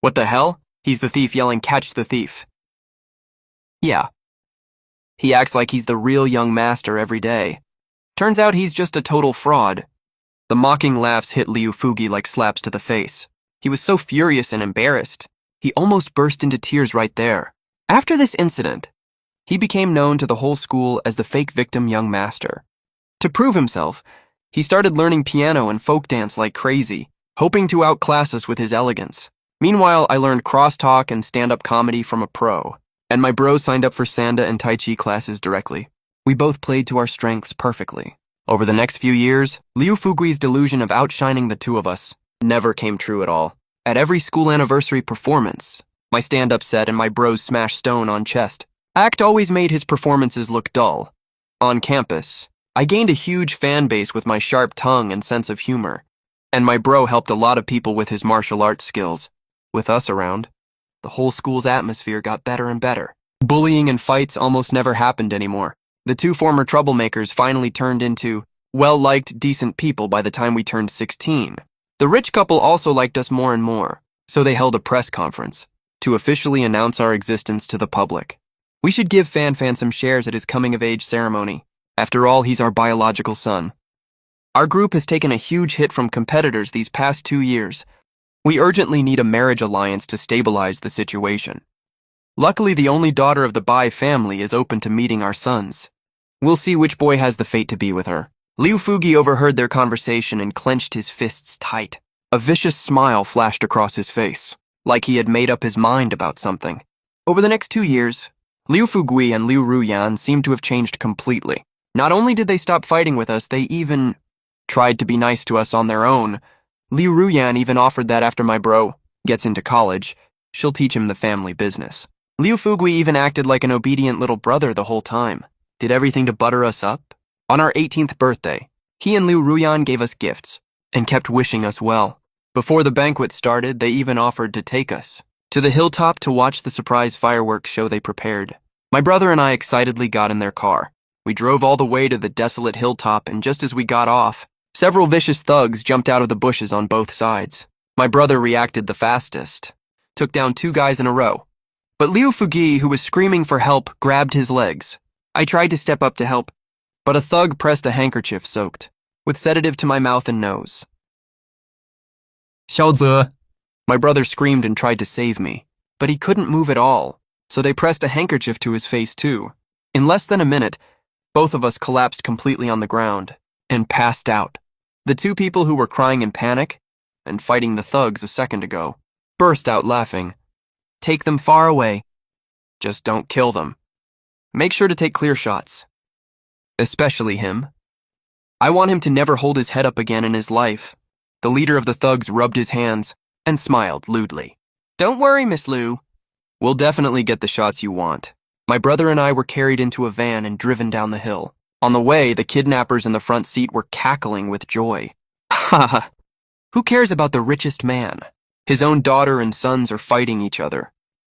What the hell? He's the thief yelling, "Catch the thief." Yeah. He acts like he's the real young master every day. Turns out he's just a total fraud. The mocking laughs hit Liu Fugi like slaps to the face. He was so furious and embarrassed, he almost burst into tears right there. After this incident, he became known to the whole school as the fake victim young master. To prove himself, he started learning piano and folk dance like crazy, hoping to outclass us with his elegance. Meanwhile, I learned crosstalk and stand-up comedy from a pro, and my bro signed up for Sanda and Tai Chi classes directly. We both played to our strengths perfectly. Over the next few years, Liu Fugui's delusion of outshining the two of us never came true at all. At every school anniversary performance, my stand-up set and my bro's smash stone on chest act always made his performances look dull. On campus, I gained a huge fan base with my sharp tongue and sense of humor, and my bro helped a lot of people with his martial arts skills. With us around, the whole school's atmosphere got better and better. Bullying and fights almost never happened anymore. The two former troublemakers finally turned into well-liked, decent people by the time we turned 16. The rich couple also liked us more and more, so they held a press conference to officially announce our existence to the public. We should give Fan some shares at his coming-of-age ceremony. After all, he's our biological son. Our group has taken a huge hit from competitors these past 2 years. We urgently need a marriage alliance to stabilize the situation. Luckily, the only daughter of the Bai family is open to meeting our sons. We'll see which boy has the fate to be with her. Liu Fugi overheard their conversation and clenched his fists tight. A vicious smile flashed across his face, like he had made up his mind about something. Over the next 2 years, Liu Fugui and Liu Ruyan seemed to have changed completely. Not only did they stop fighting with us, they even tried to be nice to us on their own. Liu Ruyan even offered that after my bro gets into college, she'll teach him the family business. Liu Fugui even acted like an obedient little brother the whole time. Did everything to butter us up. On our 18th birthday, he and Liu Ruyan gave us gifts and kept wishing us well. Before the banquet started, they even offered to take us to the hilltop to watch the surprise fireworks show they prepared. My brother and I excitedly got in their car. We drove all the way to the desolate hilltop, and just as we got off, several vicious thugs jumped out of the bushes on both sides. My brother reacted the fastest, took down 2 guys in a row. But Liu Fugi, who was screaming for help, grabbed his legs. I tried to step up to help, but a thug pressed a handkerchief soaked with sedative to my mouth and nose. "Xiaoze!" My brother screamed and tried to save me, but he couldn't move at all, so they pressed a handkerchief to his face too. In less than a minute, both of us collapsed completely on the ground and passed out. The 2 people who were crying in panic and fighting the thugs a second ago burst out laughing. Take them far away. Just don't kill them. Make sure to take clear shots. Especially him. I want him to never hold his head up again in his life. The leader of the thugs rubbed his hands and smiled lewdly. "Don't worry, Miss Liu. We'll definitely get the shots you want." My brother and I were carried into a van and driven down the hill. On the way, the kidnappers in the front seat were cackling with joy. Haha. Who cares about the richest man? His own daughter and sons are fighting each other.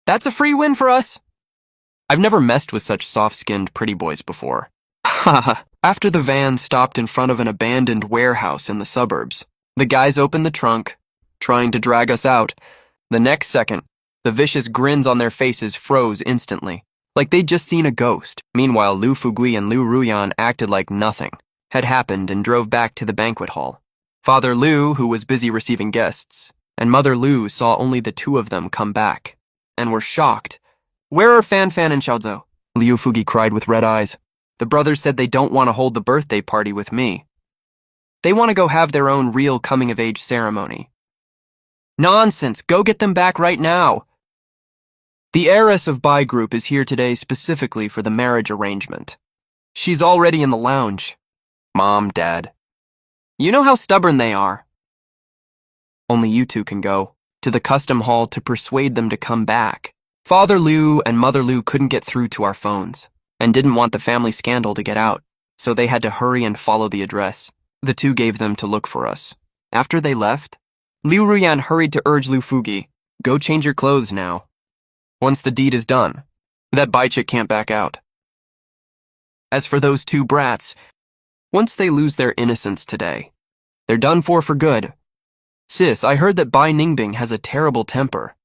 That's a free win for us. I've never messed with such soft-skinned pretty boys before. Haha. After the van stopped in front of an abandoned warehouse in the suburbs, the guys opened the trunk, trying to drag us out. The next second, the vicious grins on their faces froze instantly, like they'd just seen a ghost. Meanwhile, Liu Fugui and Liu Ruyan acted like nothing had happened and drove back to the banquet hall. Father Liu, who was busy receiving guests, and Mother Liu saw only the 2 of them come back, and were shocked. "Where are Fan and Xiaozhou?" Liu Fugi cried with red eyes. The brothers said they don't want to hold the birthday party with me. They want to go have their own real coming-of-age ceremony. Nonsense! Go get them back right now! The heiress of Bai Group is here today specifically for the marriage arrangement. She's already in the lounge. Mom, Dad. You know how stubborn they are. Only you 2 can go to the custom hall to persuade them to come back. Father Liu and Mother Liu couldn't get through to our phones and didn't want the family scandal to get out, so they had to hurry and follow the address the 2 gave them to look for us. After they left, Liu Ruyan hurried to urge Liu Fugi, "Go change your clothes now. Once the deed is done, that Bai chick can't back out." As for those 2 brats, once they lose their innocence today, they're done for good. Sis, I heard that Bai Ningbing has a terrible temper.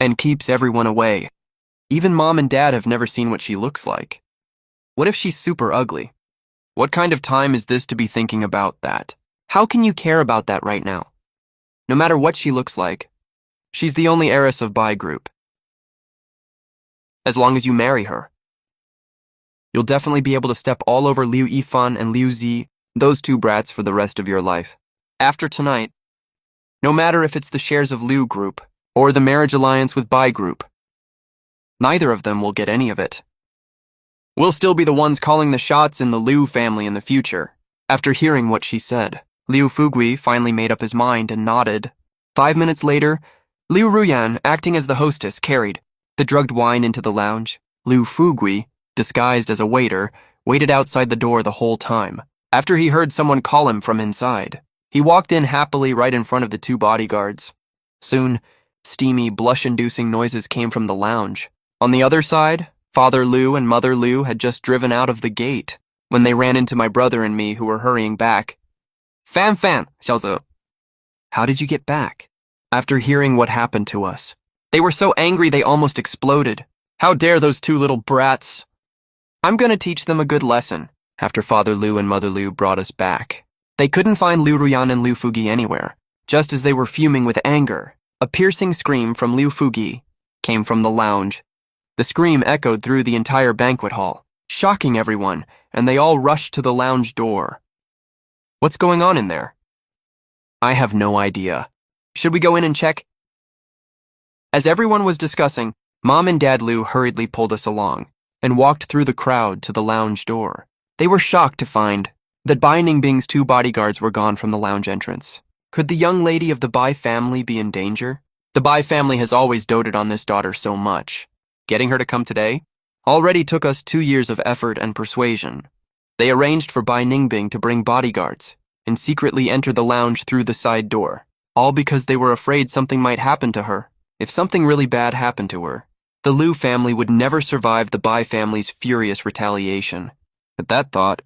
and keeps everyone away. Even Mom and Dad have never seen what she looks like. What if she's super ugly? What kind of time is this to be thinking about that? How can you care about that right now? No matter what she looks like, she's the only heiress of Bai Group. As long as you marry her, you'll definitely be able to step all over Liu Yifan and Liu Zi, those two brats, for the rest of your life. After tonight, no matter if it's the shares of Liu Group or the marriage alliance with Bai Group, neither of them will get any of it. We'll still be the ones calling the shots in the Liu family in the future. After hearing what she said, Liu Fugui finally made up his mind and nodded. 5 minutes later, Liu Ruyan, acting as the hostess, carried the drugged wine into the lounge. Liu Fugui, disguised as a waiter, waited outside the door the whole time. After he heard someone call him from inside, he walked in happily right in front of the two bodyguards. Soon, steamy, blush-inducing noises came from the lounge. On the other side, Father Liu and Mother Liu had just driven out of the gate when they ran into my brother and me, who were hurrying back. Fan, Xiaoze. How did you get back? After hearing what happened to us, they were so angry they almost exploded. How dare those two little brats? I'm gonna teach them a good lesson. After Father Liu and Mother Liu brought us back, they couldn't find Liu Ruyan and Liu Fugi anywhere. Just as they were fuming with anger, a piercing scream from Liu Fugi came from the lounge. The scream echoed through the entire banquet hall, shocking everyone, and they all rushed to the lounge door. What's going on in there? I have no idea. Should we go in and check? As everyone was discussing, Mom and Dad Liu hurriedly pulled us along and walked through the crowd to the lounge door. They were shocked to find that Bai Ningbing's two bodyguards were gone from the lounge entrance. Could the young lady of the Bai family be in danger? The Bai family has always doted on this daughter so much. Getting her to come today already took us 2 years of effort and persuasion. They arranged for Bai Ningbing to bring bodyguards and secretly enter the lounge through the side door, all because they were afraid something might happen to her. If something really bad happened to her, the Liu family would never survive the Bai family's furious retaliation. At that thought,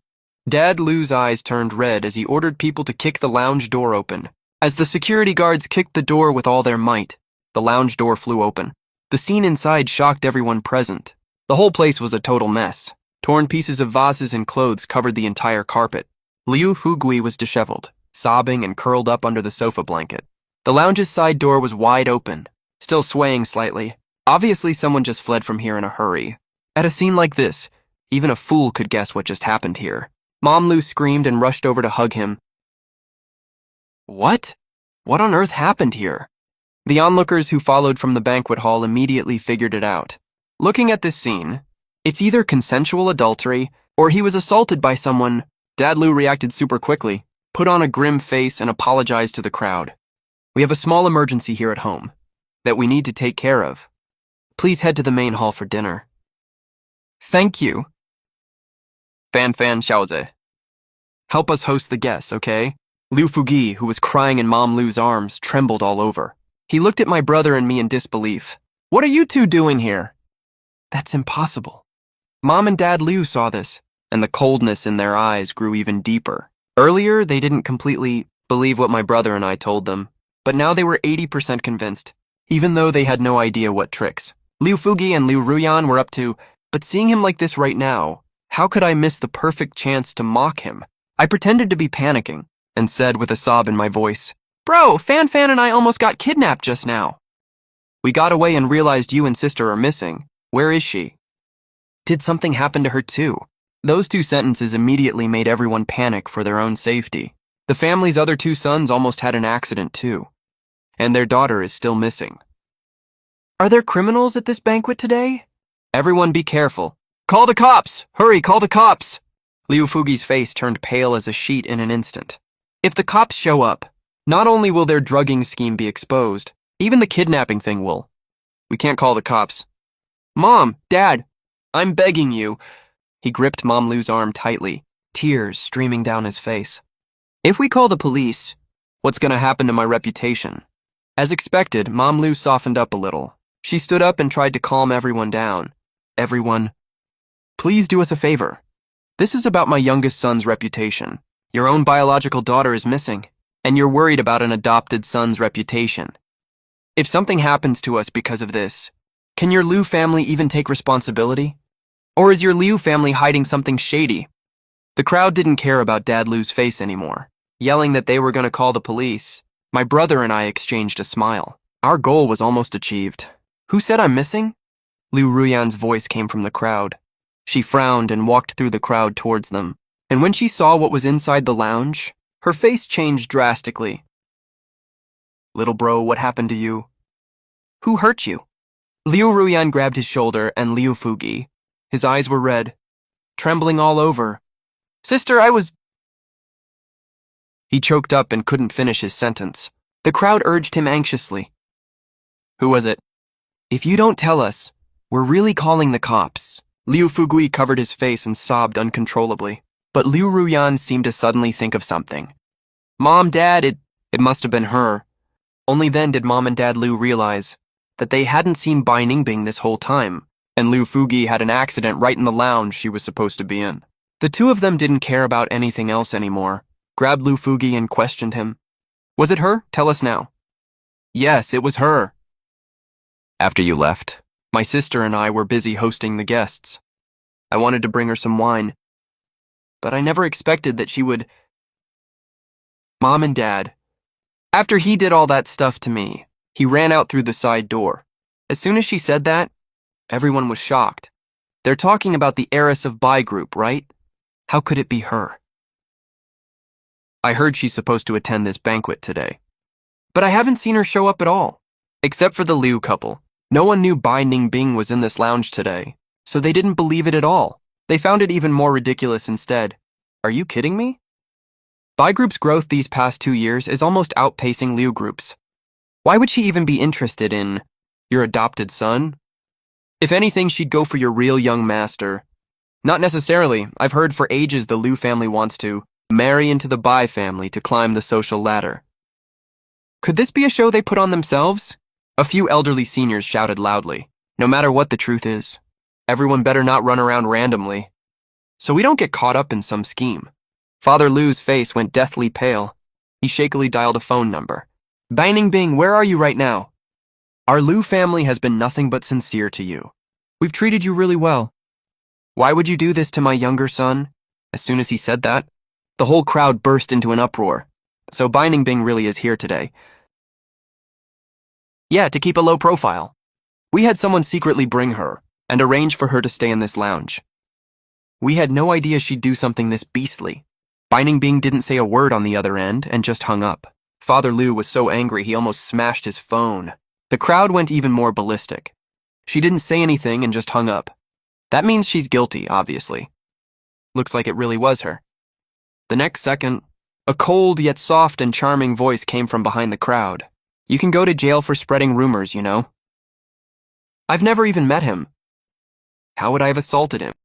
Dad Liu's eyes turned red as he ordered people to kick the lounge door open. As the security guards kicked the door with all their might, the lounge door flew open. The scene inside shocked everyone present. The whole place was a total mess. Torn pieces of vases and clothes covered the entire carpet. Liu Fugui was disheveled, sobbing and curled up under the sofa blanket. The lounge's side door was wide open, still swaying slightly. Obviously, someone just fled from here in a hurry. At a scene like this, even a fool could guess what just happened here. Mom Liu screamed and rushed over to hug him. What? What on earth happened here? The onlookers who followed from the banquet hall immediately figured it out. Looking at this scene, it's either consensual adultery or he was assaulted by someone. Dad Liu reacted super quickly, put on a grim face, and apologized to the crowd. We have a small emergency here at home that we need to take care of. Please head to the main hall for dinner. Thank you. Fan Xiaoze. Help us host the guests, okay? Liu Fugi, who was crying in Mom Liu's arms, trembled all over. He looked at my brother and me in disbelief. What are you two doing here? That's impossible. Mom and Dad Liu saw this, and the coldness in their eyes grew even deeper. Earlier, they didn't completely believe what my brother and I told them, but now they were 80% convinced, even though they had no idea what tricks Liu Fugi and Liu Ruyan were up to. But seeing him like this right now, how could I miss the perfect chance to mock him? I pretended to be panicking and said with a sob in my voice, Bro, Fan and I almost got kidnapped just now. We got away and realized you and sister are missing. Where is she? Did something happen to her too? Those two sentences immediately made everyone panic for their own safety. The family's other two sons almost had an accident too, and their daughter is still missing. Are there criminals at this banquet today? Everyone be careful. Call the cops! Hurry, call the cops! Liu Fugi's face turned pale as a sheet in an instant. If the cops show up, not only will their drugging scheme be exposed, even the kidnapping thing will. We can't call the cops. Mom, Dad, I'm begging you. He gripped Mom Liu's arm tightly, tears streaming down his face. If we call the police, what's gonna happen to my reputation? As expected, Mom Liu softened up a little. She stood up and tried to calm everyone down. Everyone, please do us a favor. This is about my youngest son's reputation. Your own biological daughter is missing, and you're worried about an adopted son's reputation. If something happens to us because of this, can your Liu family even take responsibility? Or is your Liu family hiding something shady? The crowd didn't care about Dad Liu's face anymore. Yelling that they were going to call the police, my brother and I exchanged a smile. Our goal was almost achieved. Who said I'm missing? Liu Ruyan's voice came from the crowd. She frowned and walked through the crowd towards them. And when she saw what was inside the lounge, her face changed drastically. Little bro, what happened to you? Who hurt you? Liu Ruyan grabbed his shoulder and Liu Fugi. His eyes were red, trembling all over. Sister, I was... He choked up and couldn't finish his sentence. The crowd urged him anxiously. Who was it? If you don't tell us, we're really calling the cops. Liu Fugui covered his face and sobbed uncontrollably. But Liu Ruyan seemed to suddenly think of something. Mom, Dad, it must have been her. Only then did Mom and Dad Liu realize that they hadn't seen Bai Ningbing this whole time, and Liu Fugi had an accident right in the lounge she was supposed to be in. The two of them didn't care about anything else anymore, grabbed Liu Fugi and questioned him. Was it her? Tell us now. Yes, it was her. After you left, my sister and I were busy hosting the guests. I wanted to bring her some wine, but I never expected that she would... Mom and Dad. After he did all that stuff to me, he ran out through the side door. As soon as she said that, everyone was shocked. They're talking about the heiress of Bai Group, right? How could it be her? I heard she's supposed to attend this banquet today, but I haven't seen her show up at all. Except for the Liu couple. No one knew Bai Ningbing was in this lounge today, so they didn't believe it at all. They found it even more ridiculous instead. Are you kidding me? Bai Group's growth these past 2 years is almost outpacing Liu Group's. Why would she even be interested in your adopted son? If anything, she'd go for your real young master. Not necessarily. I've heard for ages the Liu family wants to marry into the Bai family to climb the social ladder. Could this be a show they put on themselves? A few elderly seniors shouted loudly. No matter what the truth is, everyone better not run around randomly, so we don't get caught up in some scheme. Father Liu's face went deathly pale. He shakily dialed a phone number. Bai Ningbing, where are you right now? Our Liu family has been nothing but sincere to you. We've treated you really well. Why would you do this to my younger son? As soon as he said that, the whole crowd burst into an uproar. So Bai Ningbing really is here today. Yeah, to keep a low profile. We had someone secretly bring her and arrange for her to stay in this lounge. We had no idea she'd do something this beastly. Bai Ningbing didn't say a word on the other end and just hung up. Father Liu was so angry he almost smashed his phone. The crowd went even more ballistic. She didn't say anything and just hung up. That means she's guilty, obviously. Looks like it really was her. The next second, a cold yet soft and charming voice came from behind the crowd. You can go to jail for spreading rumors, you know. I've never even met him. How would I have assaulted him?